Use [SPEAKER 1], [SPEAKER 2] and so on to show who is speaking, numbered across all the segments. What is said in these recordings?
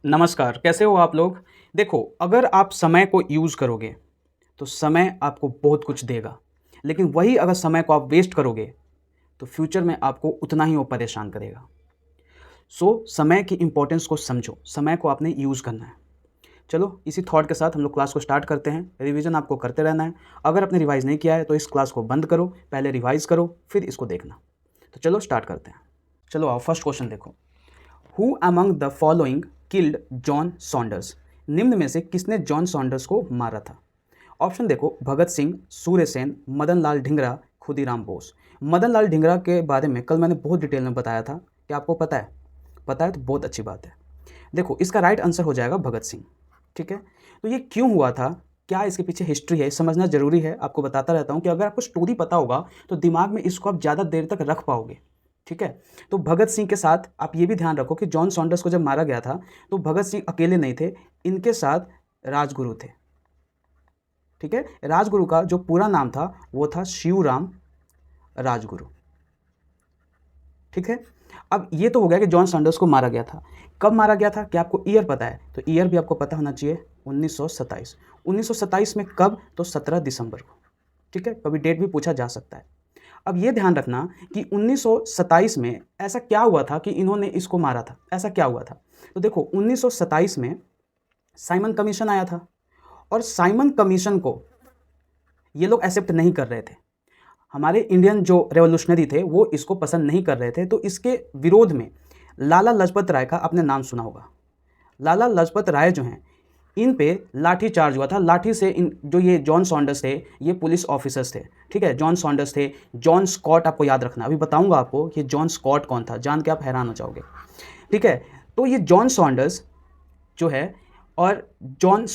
[SPEAKER 1] नमस्कार, कैसे हो आप लोग? देखो, अगर आप समय को यूज़ करोगे, तो समय आपको बहुत कुछ देगा। लेकिन वही अगर समय को आप वेस्ट करोगे, तो फ्यूचर में आपको उतना ही वो परेशान करेगा। समय की इम्पोर्टेंस को समझो, समय को आपने यूज़ करना है। चलो, इसी थॉट के साथ हम लोग क्लास को स्टार्ट करते हैं। रिवीजन आपको करते रहना है। अगर आपने रिवाइज़ नहीं किया है, तो इस क्लास को बंद करो, पहले रिवाइज़ करो, फिर इसको देखना। तो चलो स्टार्ट करते हैं। चलो आओ, फर्स्ट क्वेश्चन देखो। Who among the following killed John Saunders? निम्न में से किसने जॉन सॉन्डर्स को मारा था? ऑप्शन देखो, भगत सिंह, सूर्य सेन, मदन लाल ढींगरा, खुदीराम बोस। मदन लाल ढींगरा के बारे में कल मैंने बहुत डिटेल में बताया था। क्या आपको पता है? पता है तो बहुत अच्छी बात है। देखो, इसका राइट आंसर हो जाएगा भगत सिंह। ठीक है, तो ये क्यों हुआ था, क्या इसके पीछे हिस्ट्री है, समझना जरूरी है। आपको बताता रहता हूँ कि अगर आपको स्टोरी पता होगा तो दिमाग में इसको आप ज़्यादा देर तक रख पाओगे। ठीक है, तो भगत सिंह के साथ आप ये भी ध्यान रखो कि जॉन सॉन्डर्स को जब मारा गया था तो भगत सिंह अकेले नहीं थे, इनके साथ राजगुरु थे। ठीक है, राजगुरु का जो पूरा नाम था वो था शिवराम राजगुरु। ठीक है, अब ये तो हो गया कि जॉन सॉन्डर्स को मारा गया था। कब मारा गया था, क्या आपको ईयर पता है? तो ईयर भी आपको पता होना चाहिए, 1927। 1927 में कब? तो 17 दिसंबर को। ठीक है, कभी डेट भी पूछा जा सकता है। अब ये ध्यान रखना कि 1927 में ऐसा क्या हुआ था कि इन्होंने इसको मारा था। ऐसा क्या हुआ था? तो देखो, 1927 में साइमन कमीशन आया था और साइमन कमीशन को ये लोग एक्सेप्ट नहीं कर रहे थे। हमारे इंडियन जो रेवोल्यूशनरी थे वो इसको पसंद नहीं कर रहे थे, तो इसके विरोध में लाला लाजपत राय का आपने नाम सुना होगा। लाला लाजपत राय जो हैं, इन पे लाठी चार्ज हुआ था। लाठी से इन जो ये जॉन सॉन्डर्स थे, ये पुलिस ऑफिसर्स थे। ठीक है, जॉन सॉन्डर्स थे। जॉन स्कॉट आपको याद रखना, अभी बताऊंगा आपको कि जॉन स्कॉट कौन था, जान के आप हैरान हो जाओगे। ठीक है, तो ये जॉन सॉन्डर्स जो है और जॉन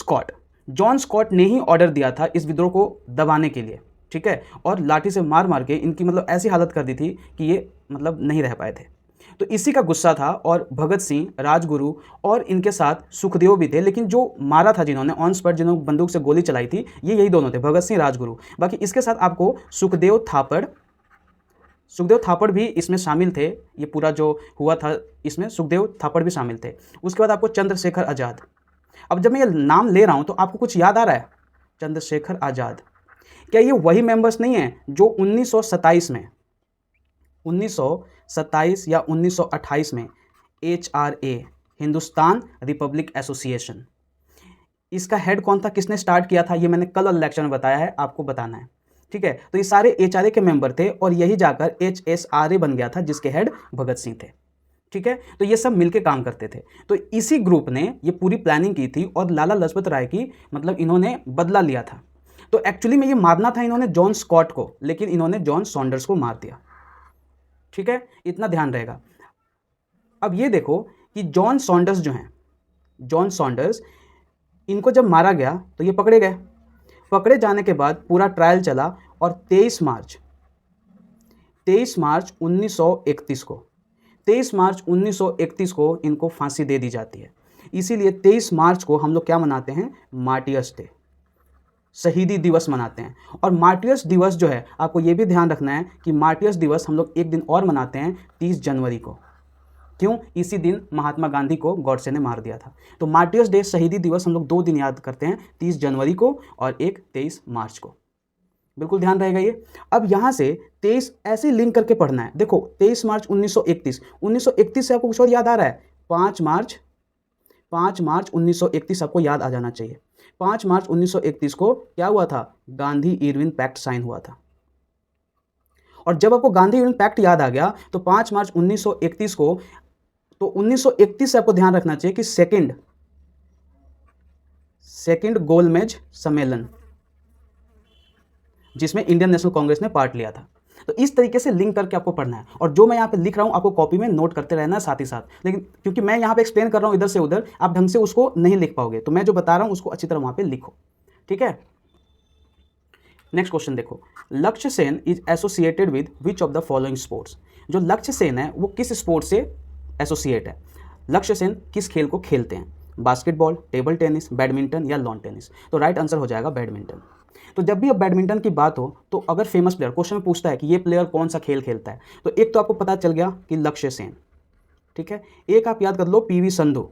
[SPEAKER 1] स्कॉट ने ही ऑर्डर दिया था इस विद्रोह को दबाने के लिए। ठीक है, और लाठी से मार मार के इनकी मतलब ऐसी हालत कर दी थी कि ये मतलब नहीं रह पाए थे। तो इसी का गुस्सा था और भगत सिंह, राजगुरु और इनके साथ सुखदेव भी थे, लेकिन जो मारा था जिन्होंने ऑन स्पॉट, जिन्होंने बंदूक से गोली चलाई थी, ये यही दोनों थे, भगत सिंह, राजगुरु। बाकी इसके साथ आपको सुखदेव थापड़ भी इसमें शामिल थे। ये पूरा जो हुआ था इसमें सुखदेव थापड़ भी शामिल थे। उसके बाद आपको चंद्रशेखर आज़ाद। अब जब मैं ये नाम ले रहा हूं तो आपको कुछ याद आ रहा है? चंद्रशेखर आज़ाद, क्या ये वही मेंबर्स नहीं है जो 1927 या 1928 में HRA, हिंदुस्तान रिपब्लिक एसोसिएशन, इसका हेड कौन था, किसने स्टार्ट किया था? ये मैंने कल इलेक्शन में बताया है, आपको बताना है। ठीक है, तो ये सारे HRA के मेंबर थे और यही जाकर HSRA बन गया था, जिसके हेड भगत सिंह थे। ठीक है, तो ये सब मिलके काम करते थे। तो इसी ग्रुप ने ये पूरी प्लानिंग की थी और लाला लाजपत राय की मतलब इन्होंने बदला लिया था। तो एक्चुअली में ये मारना था इन्होंने जॉन स्कॉट को, लेकिन इन्होंने जॉन सॉन्डर्स को मार दिया। ठीक है, इतना ध्यान रहेगा। अब ये देखो कि जॉन सॉन्डर्स जो हैं, जॉन सॉन्डर्स, इनको जब मारा गया तो ये पकड़े गए। पकड़े जाने के बाद पूरा ट्रायल चला और 23 मार्च 1931 को इनको फांसी दे दी जाती है। इसीलिए 23 मार्च को हम लोग क्या मनाते हैं? मार्टियर्स डे, शहीदी दिवस मनाते हैं। और मार्टियर्स दिवस जो है, आपको ये भी ध्यान रखना है कि मार्टियर्स दिवस हम लोग एक दिन और मनाते हैं, 30 जनवरी को। क्यों? इसी दिन महात्मा गांधी को गॉडसे ने मार दिया था। तो मार्टियर्स डे, शहीदी दिवस, हम लोग 2 दिन याद करते हैं, 30 जनवरी को और एक 23 मार्च को। बिल्कुल ध्यान रहेगा ये। अब यहाँ से 23 ऐसे लिंक करके पढ़ना है। देखो, 23 मार्च 1931 से आपको कुछ और याद आ रहा है? 5 मार्च 1931 आपको याद आ जाना चाहिए। 5 मार्च 1931 को क्या हुआ था? गांधी इरविन पैक्ट साइन हुआ था। और जब आपको गांधी इरविन पैक्ट याद आ गया तो 5 मार्च 1931 को, तो 1931 से आपको ध्यान रखना चाहिए कि सेकंड गोलमेज सम्मेलन, जिसमें इंडियन नेशनल कांग्रेस ने पार्ट लिया था। तो इस तरीके से लिंक करके आपको पढ़ना है। और जो मैं यहाँ पे लिख रहा हूँ आपको कॉपी में नोट करते रहना है साथ ही साथ। लेकिन क्योंकि मैं यहाँ पे एक्सप्लेन कर रहा हूँ इधर से उधर, आप ढंग से उसको नहीं लिख पाओगे, तो मैं जो बता रहा हूँ उसको अच्छी तरह वहाँ पे लिखो। ठीक है, नेक्स्ट क्वेश्चन देखो। लक्ष्य Sen is associated with which of the following sports? जो लक्ष्य सेन है वो किस स्पोर्ट से एसोसिएट है? लक्ष्य सेन किस खेल को खेलते हैं? बास्केटबॉल, टेबल टेनिस, बैडमिंटन या लॉन टेनिस? तो राइट आंसर हो जाएगा बैडमिंटन। तो जब भी अब बैडमिंटन की बात हो तो अगर फेमस प्लेयर, क्वेश्चन में पूछता है कि ये प्लेयर कौन सा खेल खेलता है, तो एक तो आपको पता चल गया कि लक्ष्य सेन। ठीक है, एक आप याद कर लो, PV संधू।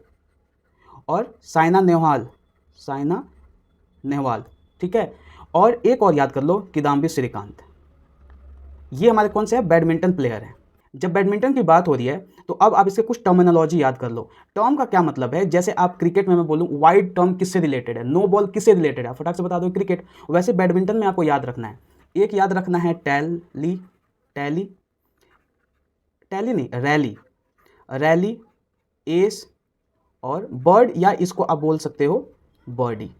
[SPEAKER 1] और साइना नेहवाल, ठीक है। और एक और याद कर लो, किदाम्बी श्रीकांत। ये हमारे कौन से हैं, बैडमिंटन प्लेयर हैं। जब बैडमिंटन की बात हो रही है तो अब आप इसके कुछ टर्मिनोलॉजी याद कर लो। टर्म का क्या मतलब है, जैसे आप क्रिकेट में मैं बोलूँ वाइड टर्म किससे रिलेटेड है, नो बॉल किससे रिलेटेड है, फटाक से बता दो क्रिकेट। वैसे बैडमिंटन में आपको याद रखना है, एक याद रखना है रैली, एस और बर्ड, या इसको आप बोल सकते हो बर्डी,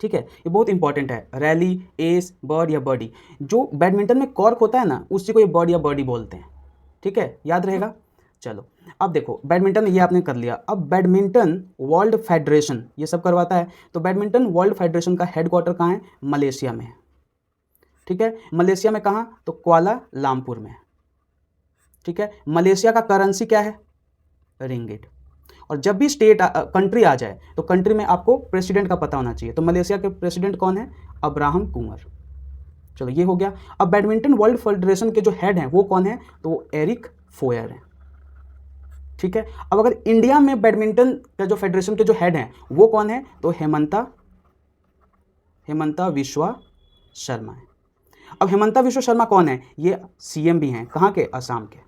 [SPEAKER 1] ठीक है। ये बहुत इंपॉर्टेंट है, रैली, एस, बर्ड या बर्डी। जो बैडमिंटन में कॉर्क होता है ना, उसी को ये बर्ड या बर्डी बोलते हैं, ठीक है, याद रहेगा। चलो अब देखो, बैडमिंटन ये आपने कर लिया। अब बैडमिंटन वर्ल्ड फेडरेशन ये सब करवाता है, तो बैडमिंटन वर्ल्ड फेडरेशन का हेडक्वार्टर कहाँ है, मलेशिया में है, ठीक है। मलेशिया में कहाँ, तो कुआलालंपुर में, ठीक है। मलेशिया का करेंसी क्या है, रिंगिट। और जब भी कंट्री आ जाए तो कंट्री में आपको प्रेसिडेंट का पता होना चाहिए, तो मलेशिया के प्रेसिडेंट कौन है, अब्राहम कुंवर। चलो ये हो गया। अब बैडमिंटन वर्ल्ड फेडरेशन के जो हेड हैं वो कौन है, तो वो एरिक फोयर हैं, ठीक है। अब अगर इंडिया में बैडमिंटन का जो फेडरेशन के जो हेड हैं वो कौन है, तो हेमंता विश्वा शर्मा है। अब हेमंता विश्वा शर्मा कौन है, ये सीएम भी हैं, कहाँ के, असम के,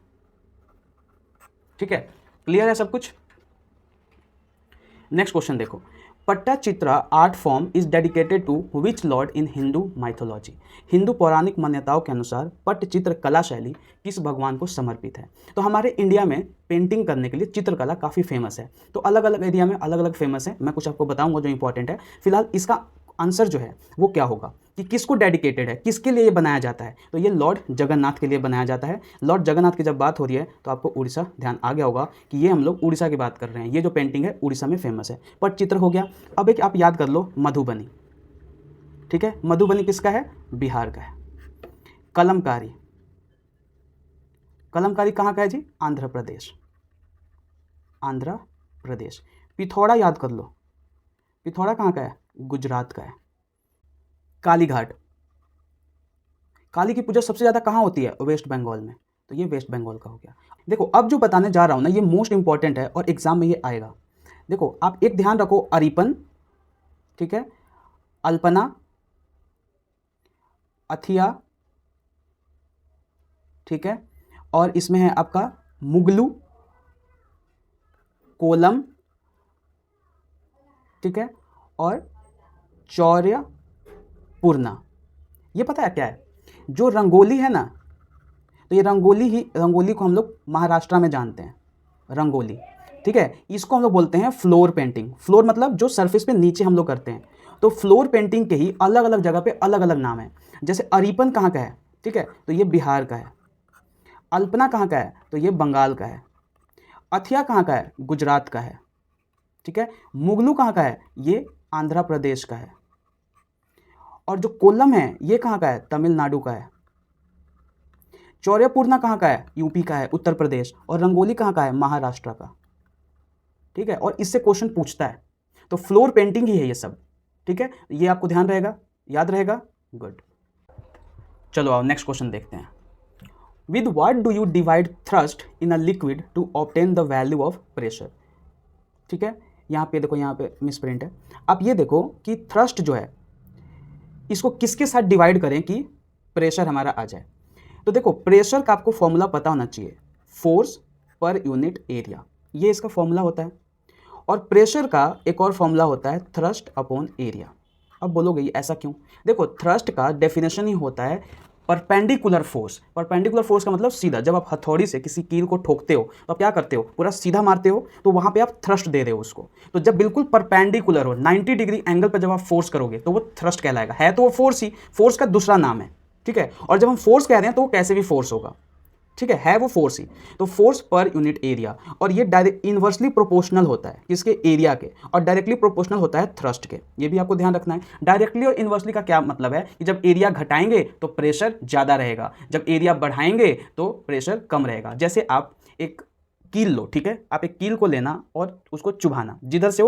[SPEAKER 1] ठीक है। क्लियर है सब कुछ। नेक्स्ट क्वेश्चन देखो, Pattachitra art form is dedicated to which lord in Hindu mythology. Hindu पौराणिक मान्यताओं के अनुसार पट्टचित्र कला शैली किस भगवान को समर्पित है। तो हमारे इंडिया में पेंटिंग करने के लिए चित्रकला काफ़ी फेमस है, तो अलग अलग एरिया में अलग अलग फेमस है। मैं कुछ आपको बताऊंगा जो इंपॉर्टेंट है। फिलहाल इसका आंसर जो है वो क्या होगा कि किसको डेडिकेटेड है, किसके लिए ये बनाया जाता है, तो ये लॉर्ड जगन्नाथ के लिए बनाया जाता है। लॉर्ड जगन्नाथ की जब बात हो रही है तो आपको उड़ीसा ध्यान आ गया होगा कि ये हम लोग उड़ीसा की बात कर रहे हैं। ये जो पेंटिंग है उड़ीसा में फेमस है। पट्टचित्र हो गया। अब एक आप याद कर लो, मधुबनी, ठीक है। मधुबनी किसका है, बिहार का है। कलमकारी कहाँ का है जी, आंध्र प्रदेश। पिथौरा याद कर लो, पिथौरा कहाँ का है, गुजरात का है। काली की पूजा सबसे ज़्यादा कहाँ होती है, वेस्ट बंगाल में, तो ये वेस्ट बंगाल का हो गया। देखो अब जो बताने जा रहा हूँ ना ये मोस्ट इंपॉर्टेंट है और एग्जाम में ये आएगा। देखो आप एक ध्यान रखो, अरिपन, ठीक है, अल्पना, अथिया, ठीक है, और इसमें है आपका मुगलू, कोलम, ठीक है, और चौर्य पूर्णा। ये पता है क्या है, जो रंगोली है ना, तो ये रंगोली को हम लोग महाराष्ट्र में जानते हैं, रंगोली, ठीक है। इसको हम लोग बोलते हैं फ्लोर पेंटिंग। फ्लोर मतलब जो सरफेस पे नीचे हम लोग करते हैं, तो फ्लोर पेंटिंग के ही अलग अलग जगह पे अलग अलग नाम है। जैसे अरिपन कहाँ का है, ठीक है, तो ये बिहार का है। अल्पना कहाँ का है, तो ये बंगाल का है। अथिया कहाँ का है, गुजरात का है, ठीक है। मुगलू कहाँ का है, ये आंध्र प्रदेश का है। और जो कोल्लम है ये कहाँ का है, तमिलनाडु का है। चौर्यपूर्णा कहाँ का है, यूपी का है, उत्तर प्रदेश। और रंगोली कहाँ का है, महाराष्ट्र का, ठीक है। और इससे क्वेश्चन पूछता है, तो फ्लोर पेंटिंग ही है ये सब, ठीक है। ये आपको ध्यान रहेगा, याद रहेगा, गुड। चलो आओ नेक्स्ट क्वेश्चन देखते हैं। With what do you divide thrust in a liquid to obtain the value of pressure, ठीक है। यहाँ पे देखो, यहाँ पे मिस प्रिंट है। आप ये देखो कि थ्रस्ट जो है इसको किसके साथ डिवाइड करें कि प्रेशर हमारा आ जाए। तो देखो प्रेशर का आपको फॉर्मूला पता होना चाहिए, फोर्स पर यूनिट एरिया, ये इसका फॉर्मूला होता है। और प्रेशर का एक और फॉर्मूला होता है थ्रस्ट अपॉन एरिया। अब बोलोगे ये ऐसा क्यों, देखो थ्रस्ट का डेफिनेशन ही होता है परपेंडिकुलर फोर्स। परपेंडिकुलर फोर्स का मतलब सीधा, जब आप हथौड़ी से किसी कील को ठोकते हो तो आप क्या करते हो, पूरा सीधा मारते हो, तो वहाँ पे आप थ्रस्ट दे रहे हो उसको। तो जब बिल्कुल परपेंडिकुलर हो, 90 डिग्री एंगल पर जब आप फोर्स करोगे तो वो थ्रस्ट कहलाएगा। है तो वो फोर्स ही, फोर्स का दूसरा नाम है, ठीक है। और जब हम फोर्स कह रहे हैं तो वो कैसे भी फोर्स होगा, ठीक है वो फोर्स ही। तो फोर्स पर यूनिट एरिया, और ये डायरेक्ट इन्वर्सली प्रोपोर्शनल होता है किसके, एरिया के, और डायरेक्टली प्रोपोर्शनल होता है थ्रस्ट के। ये भी आपको ध्यान रखना है। डायरेक्टली और इन्वर्सली का क्या मतलब है कि जब एरिया घटाएंगे तो प्रेशर ज़्यादा रहेगा, जब एरिया बढ़ाएंगे तो प्रेशर कम रहेगा। जैसे आप एक कील लो, ठीक है, आप एक कील को लेना और उसको चुभाना, जिधर से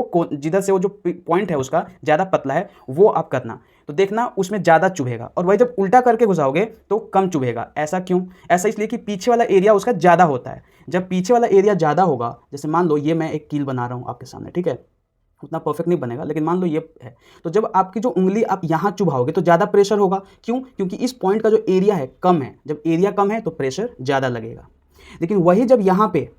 [SPEAKER 1] वो जो पॉइंट है उसका ज़्यादा पतला है वो आप करना, तो देखना उसमें ज़्यादा चुभेगा। और वही जब उल्टा करके घुसाओगे तो कम चुभेगा। ऐसा क्यों, ऐसा इसलिए कि पीछे वाला एरिया उसका ज़्यादा होता है। जब पीछे वाला एरिया ज़्यादा होगा, जैसे मान लो ये मैं एक कील बना रहा हूँ आपके सामने, ठीक है, उतना परफेक्ट नहीं बनेगा, लेकिन मान लो ये है। तो जब आपकी जो उंगली आप यहाँ चुभाओगे तो ज़्यादा प्रेशर होगा। क्यों? क्योंकि इस पॉइंट का जो एरिया है कम है। जब एरिया कम है तो प्रेशर ज़्यादा लगेगा। लेकिन वही जब यहाँ पे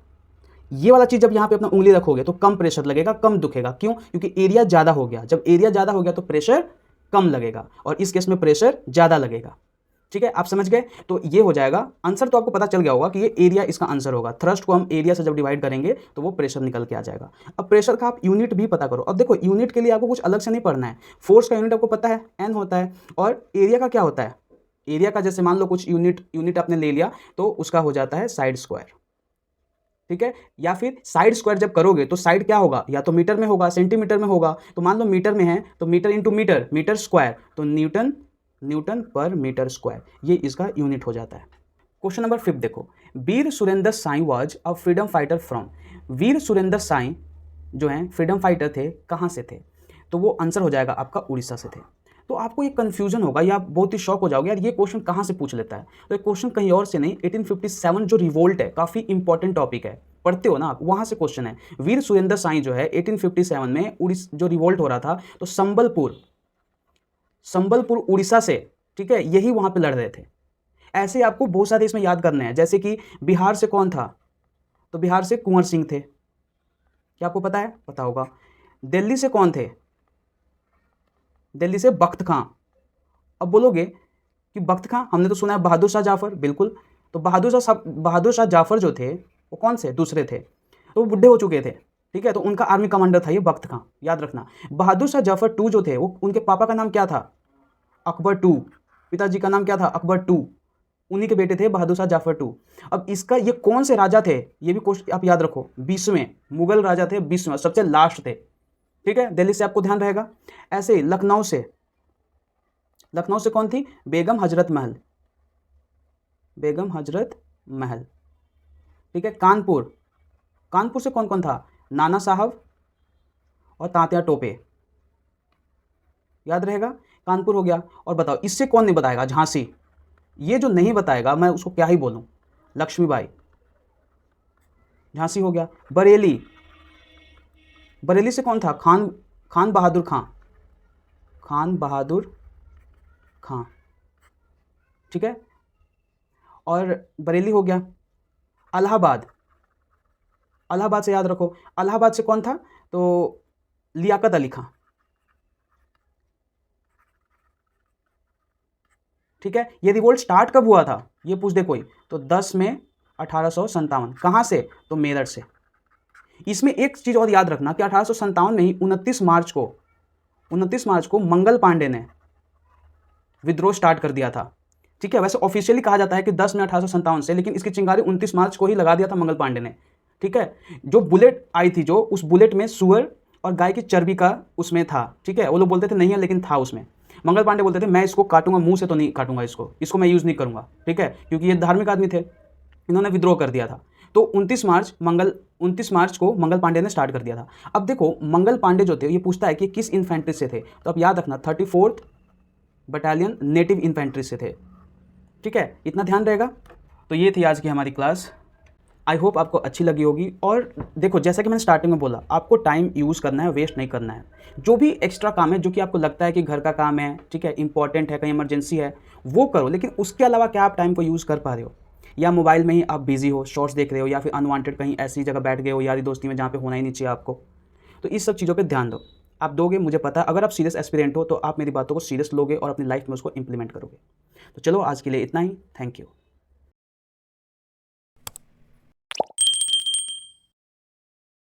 [SPEAKER 1] ये वाला चीज़ जब यहाँ पे अपना उंगली रखोगे तो कम प्रेशर लगेगा, कम दुखेगा। क्यों? क्योंकि एरिया ज़्यादा हो गया। जब एरिया ज़्यादा हो गया तो प्रेशर कम लगेगा, और इस केस में प्रेशर ज़्यादा लगेगा। ठीक है, आप समझ गए? तो ये हो जाएगा आंसर। तो आपको पता चल गया होगा कि ये एरिया इसका आंसर होगा। थ्रस्ट को हम एरिया से जब डिवाइड करेंगे तो वो प्रेशर निकल के आ जाएगा। अब प्रेशर का आप यूनिट भी पता करो। अब देखो, यूनिट के लिए आपको कुछ अलग से नहीं पढ़ना है। फोर्स का यूनिट आपको पता है, एन होता है। और एरिया का क्या होता है? एरिया का जैसे मान लो कुछ यूनिट आपने ले लिया तो उसका हो जाता है साइड स्क्वायर। ठीक है, या फिर साइड स्क्वायर जब करोगे तो साइड क्या होगा? या तो मीटर में होगा, सेंटीमीटर में होगा। तो मान लो मीटर में है तो metre into metre, metre square, तो न्यूटन पर मीटर स्क्वायर, ये इसका यूनिट हो जाता है। क्वेश्चन नंबर 5 देखो, Veer Surendra Sai was a freedom fighter from. Veer Surendra Sai जो हैं फ्रीडम फाइटर थे, कहाँ से थे? तो वो आंसर हो जाएगा आपका उड़ीसा से थे। तो आपको ये कन्फ्यूजन होगा या आप बहुत ही शॉक हो जाओगे, यार ये क्वेश्चन कहाँ से पूछ लेता है। तो ये क्वेश्चन कहीं और से नहीं, 1857 जो रिवोल्ट है, काफ़ी इंपॉर्टेंट टॉपिक है, पढ़ते हो ना आप, वहाँ से क्वेश्चन है। वीर सुरेंद्र साई जो है 1857 में जो रिवोल्ट हो रहा था, तो संबलपुर उड़ीसा से, ठीक है, यही वहाँ पे लड़ रहे थे। ऐसे आपको बहुत सारे इसमें याद करने हैं। जैसे कि बिहार से कौन था? तो बिहार से कुंवर सिंह थे। क्या आपको पता है? पता होगा। दिल्ली से कौन थे? दिल्ली से बख्त खां। अब बोलोगे कि बख्त खां, हमने तो सुना है बहादुर शाह जाफर। बिल्कुल, तो बहादुर शाह जाफर जो थे वो कौन से? दूसरे थे, तो वो बुढ़े हो चुके थे। ठीक है, तो उनका आर्मी कमांडर था ये बख्त खां, याद रखना। बहादुर शाह जाफर टू जो थे, वो उनके पापा का नाम क्या था? अकबर टू। पिताजी का नाम क्या था? अकबर टू। उन्हीं के बेटे थे बहादुर शाह जाफर टू। अब इसका ये कौन से राजा थे, ये भी क्वेश्चन आप याद रखो। 20वें मुगल राजा थे, 20वें, सबसे लास्ट थे। ठीक है, दिल्ली से आपको ध्यान रहेगा। ऐसे ही लखनऊ से कौन थी? बेगम हजरत महल। ठीक है, कानपुर से कौन कौन था? नाना साहब और तात्या टोपे, याद रहेगा। कानपुर हो गया। और बताओ इससे कौन नहीं बताएगा? झांसी। ये जो नहीं बताएगा मैं उसको क्या ही बोलूं। लक्ष्मीबाई, झांसी हो गया। बरेली से कौन था? खान बहादुर खां। ठीक है, और बरेली हो गया। इलाहाबाद से याद रखो, इलाहाबाद से कौन था? तो लियाकत अली खां। ठीक है, ये रिवोल्ट स्टार्ट कब हुआ था ये पूछ दे कोई, तो 10 में 1857। कहाँ से? तो मेरठ से। इसमें एक चीज़ और याद रखना कि 1857 में ही 29 मार्च को मंगल पांडे ने विद्रोह स्टार्ट कर दिया था। ठीक है, वैसे ऑफिशियली कहा जाता है कि 10 में 1857 से, लेकिन इसकी चिंगारी 29 मार्च को ही लगा दिया था मंगल पांडे ने। ठीक है, जो बुलेट आई थी, जो उस बुलेट में सुअर और गाय की चर्बी का उसमें था। ठीक है, वो लोग बोलते थे नहीं है, लेकिन था उसमें। मंगल पांडे बोलते थे मैं इसको काटूंगा, मुंह से तो नहीं काटूंगा, इसको मैं यूज़ नहीं करूंगा। ठीक है, क्योंकि ये धार्मिक आदमी थे, इन्होंने विद्रोह कर दिया था। तो 29 मार्च को मंगल पांडे ने स्टार्ट कर दिया था। अब देखो, मंगल पांडे जो थे, ये पूछता है कि किस इन्फेंट्री से थे, तो अब याद रखना 34th बटालियन नेटिव इन्फेंट्री से थे। ठीक है, इतना ध्यान रहेगा। तो ये थी आज की हमारी क्लास। आई होप आपको अच्छी लगी होगी। और देखो, जैसा कि मैंने स्टार्टिंग में बोला, आपको टाइम यूज़ करना है, वेस्ट नहीं करना है। जो भी एक्स्ट्रा काम है, जो कि आपको लगता है कि घर का काम है, ठीक है, इंपॉर्टेंट है, कहीं इमरजेंसी है, वो करो। लेकिन उसके अलावा क्या आप टाइम को यूज़ कर पा रहे हो? या मोबाइल में ही आप बिजी हो, शॉर्ट्स देख रहे हो, या फिर अनवांटेड कहीं ऐसी जगह बैठ गए हो यारी दोस्ती में जहाँ पे होना ही नहीं चाहिए आपको। तो इस सब चीज़ों पे ध्यान दो। आप दोगे, मुझे पता है, अगर आप सीरियस एस्पिरेंट हो तो आप मेरी बातों को सीरियस लोगे और अपनी लाइफ में उसको इंप्लीमेंट करोगे। तो चलो आज के लिए इतना ही। Thank you.